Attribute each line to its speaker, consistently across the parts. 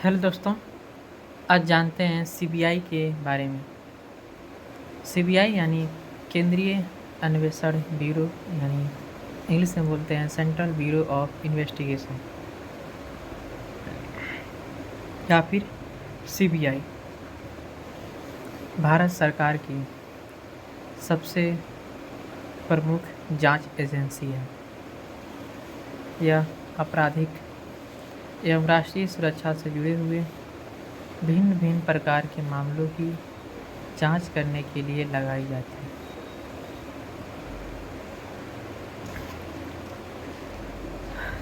Speaker 1: Hello दोस्तों, आज जानते हैं सीबीआई के बारे में। सीबीआई यानी केंद्रीय अन्वेषण ब्यूरो, यानी इंग्लिश में बोलते हैं सेंट्रल ब्यूरो ऑफ इन्वेस्टिगेशन या फिर सीबीआई, भारत सरकार की सबसे प्रमुख जांच एजेंसी है। यह आपराधिक एवं राष्ट्रीय सुरक्षा से जुड़े हुए भिन्न भिन्न प्रकार के मामलों की जांच करने के लिए लगाई जाती है।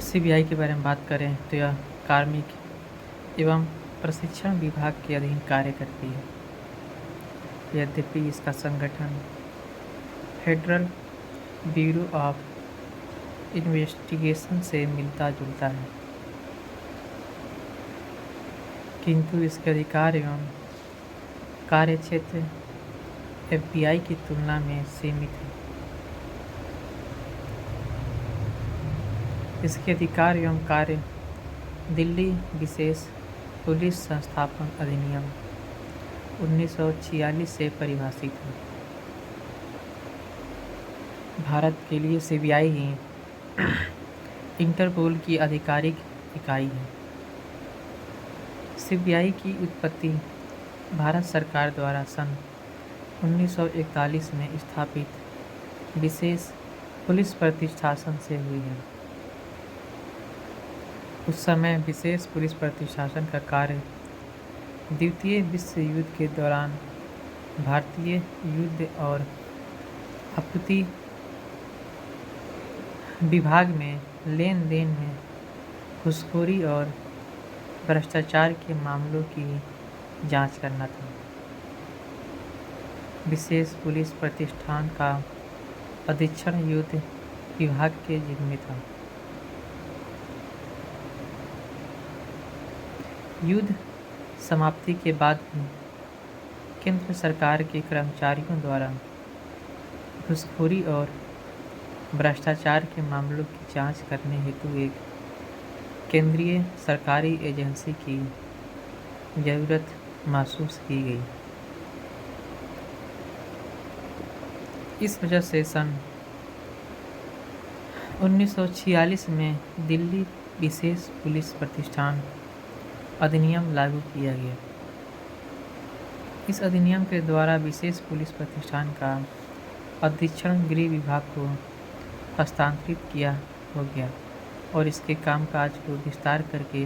Speaker 1: सीबीआई के बारे में बात करें तो यह कार्मिक एवं प्रशिक्षण विभाग के अधीन कार्य करती है। यद्यपि इसका संगठन फेडरल ब्यूरो ऑफ इन्वेस्टिगेशन से मिलता जुलता है, किंतु इसके अधिकार एवं कार्यक्षेत्र एफबीआई की तुलना में सीमित है। इसके अधिकार एवं कार्य दिल्ली विशेष पुलिस संस्थापन अधिनियम 1946 से परिभाषित है। भारत के लिए सीबीआई ही इंटरपोल की आधिकारिक इकाई है। सीबीआई की उत्पत्ति भारत सरकार द्वारा सन 1941 में स्थापित विशेष पुलिस प्रतिष्ठान से हुई है। उस समय विशेष पुलिस प्रतिष्ठान का कार्य द्वितीय विश्व युद्ध के दौरान भारतीय युद्ध और आपूर्ति विभाग में लेन देन में घूसखोरी और भ्रष्टाचार के मामलों की जांच करना था। विशेष पुलिस प्रतिष्ठान का अधीक्षण युद्ध विभाग के जिम्मे था। युद्ध समाप्ति के बाद भी केंद्र सरकार के कर्मचारियों द्वारा घूसखोरी और भ्रष्टाचार के मामलों की जांच करने हेतु एक केंद्रीय सरकारी एजेंसी की जरूरत महसूस की गई। इस वजह से सन 1946 में दिल्ली विशेष पुलिस प्रतिष्ठान अधिनियम लागू किया गया। इस अधिनियम के द्वारा विशेष पुलिस प्रतिष्ठान का अधीक्षण गृह विभाग को हस्तांतरित किया हो गया और इसके कामकाज को विस्तार करके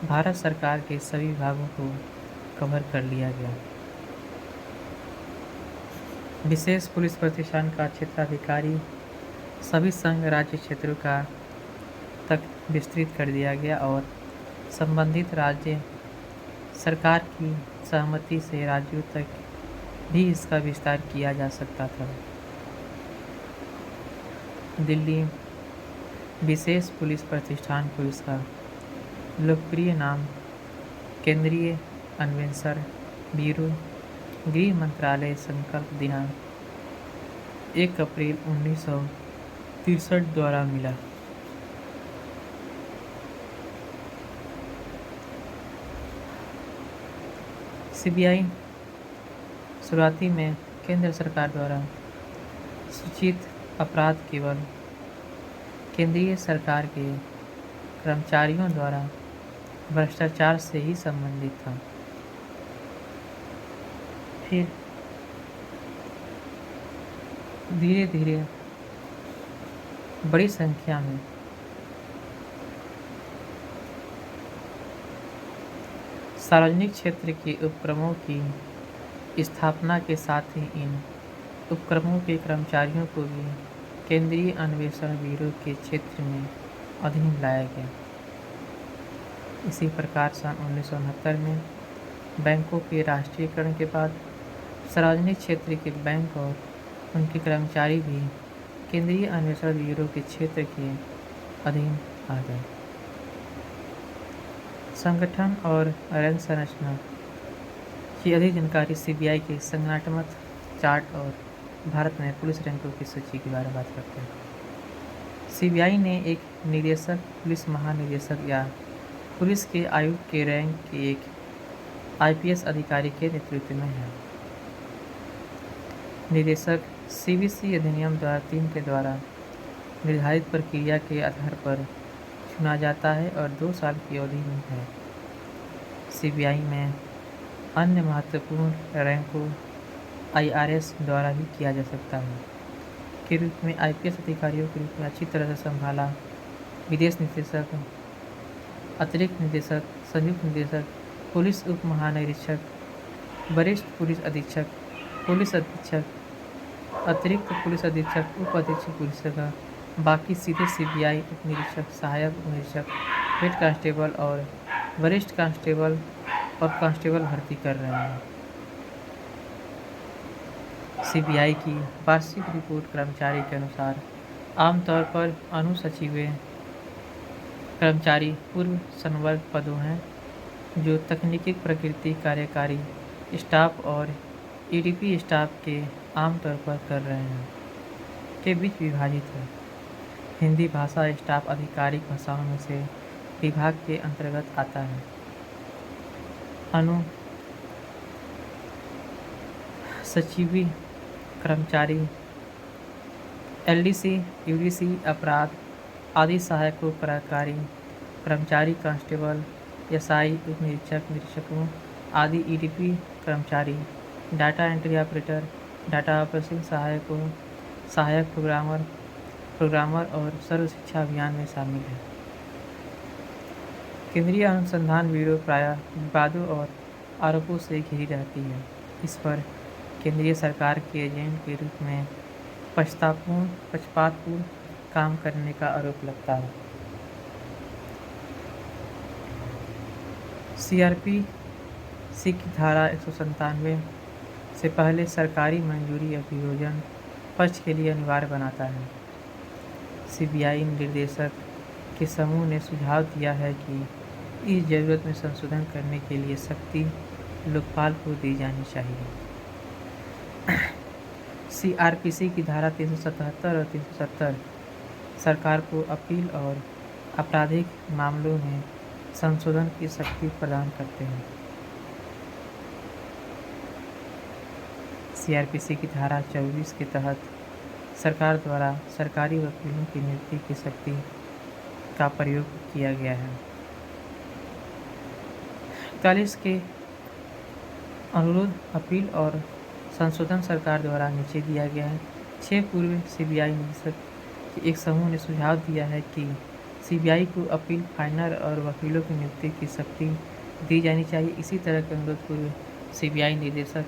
Speaker 1: भारत सरकार के सभी विभागों को कवर कर लिया गया। विशेष पुलिस प्रतिष्ठान का क्षेत्राधिकारी सभी संघ राज्य क्षेत्रों का तक विस्तृत कर दिया गया और संबंधित राज्य सरकार की सहमति से राज्यों तक भी इसका विस्तार किया जा सकता था। दिल्ली विशेष पुलिस प्रतिष्ठान को इसका लोकप्रिय नाम केंद्रीय अन्वेषण ब्यूरो गृह मंत्रालय संकल्प दिनांक 1 अप्रैल 1963 द्वारा मिला। सीबीआई शुरुआती में केंद्र सरकार द्वारा सूचित अपराध केवल केंद्रीय सरकार के कर्मचारियों द्वारा भ्रष्टाचार से ही संबंधित था। फिर धीरे धीरे बड़ी संख्या में सार्वजनिक क्षेत्र के उपक्रमों की स्थापना के साथ ही इन उपक्रमों के कर्मचारियों को भी केंद्रीय अन्वेषण ब्यूरो के क्षेत्र में अधीन लाया गया। इसी प्रकार सन 1969 में बैंकों के राष्ट्रीयकरण के बाद सार्वजनिक क्षेत्र के बैंक और उनके कर्मचारी भी केंद्रीय अन्वेषण ब्यूरो के क्षेत्र के अधीन आ गए। संगठन और रैंक संरचना की अधिक जानकारी सीबीआई के संगठनात्मक चार्ट और भारत में पुलिस रैंकों की सूची के बारे में बात करते हैं। सीबीआई ने एक निदेशक, पुलिस महानिदेशक या पुलिस के आयुक्त के रैंक के एक IPS अधिकारी के नेतृत्व में है। निदेशक CBC अधिनियम 2003 के द्वारा निर्धारित प्रक्रिया के आधार पर चुना जाता है और 2 साल की अवधि में है। CBI में अन्य महत्वपूर्ण रैंकों IRS द्वारा भी किया जा सकता है के रूप में IPS अधिकारियों के रूप में अच्छी तरह से संभाला विदेश निदेशक, अतिरिक्त निदेशक, संयुक्त निदेशक, पुलिस उप महानिरीक्षक, वरिष्ठ पुलिस अधीक्षक, पुलिस अधीक्षक, अतिरिक्त पुलिस अधीक्षक, उप अधीक्षक पुलिस का बाकी सीधे CBI उप निरीक्षक, सहायक उप निरीक्षक, हेड कांस्टेबल और वरिष्ठ कांस्टेबल और कांस्टेबल भर्ती कर रहे हैं। CBI की वार्षिक रिपोर्ट कर्मचारी के अनुसार आमतौर पर अनुसचिव कर्मचारी पूर्व संवर्ग पदों हैं जो तकनीकी प्रकृति कार्यकारी स्टाफ और EDP स्टाफ के आमतौर पर कर रहे हैं के बीच विभाजित है। हिंदी भाषा स्टाफ आधिकारिक भाषाओं में से विभाग के अंतर्गत आता है। सचिवी कर्मचारी LDC, UDC, अपराध आदि सहायकों कार्यकारी कर्मचारी, कांस्टेबल, SI, उप निरीक्षक, निरीक्षकों आदि EDP कर्मचारी, data entry operator, data operation सहायकों, सहायक प्रोग्रामर और सर्व शिक्षा अभियान में शामिल है। केंद्रीय अनुसंधान ब्यूरो प्रायः विवादों और आरोपों से घिरी रहती है। इस पर केंद्रीय सरकार के एजेंट के रूप में पक्षपातपूर्ण काम करने का आरोप लगता है। CRPC की धारा 197 से पहले सरकारी मंजूरी अभियोजन पक्ष के लिए अनिवार्य बनाता है। CBI निर्देशक के समूह ने सुझाव दिया है कि इस जरूरत में संशोधन करने के लिए शक्ति लोकपाल को दी जानी चाहिए। CRPC की धारा 377 और 370 सरकार को अपील और आपराधिक मामलों में संशोधन की शक्ति प्रदान करते हैं। CRPC की धारा 24 के तहत सरकार द्वारा सरकारी वकीलों की नियुक्ति की शक्ति का प्रयोग किया गया है। 41 के अनुरोध अपील और संशोधन सरकार द्वारा नीचे दिया गया है। 6 पूर्व CBI निदेशक के एक समूह ने सुझाव दिया है कि CBI को अपील, फाइनल और वकीलों की नियुक्ति की शक्ति दी जानी चाहिए। इसी तरह के अनुरोध पूर्व CBI निदेशक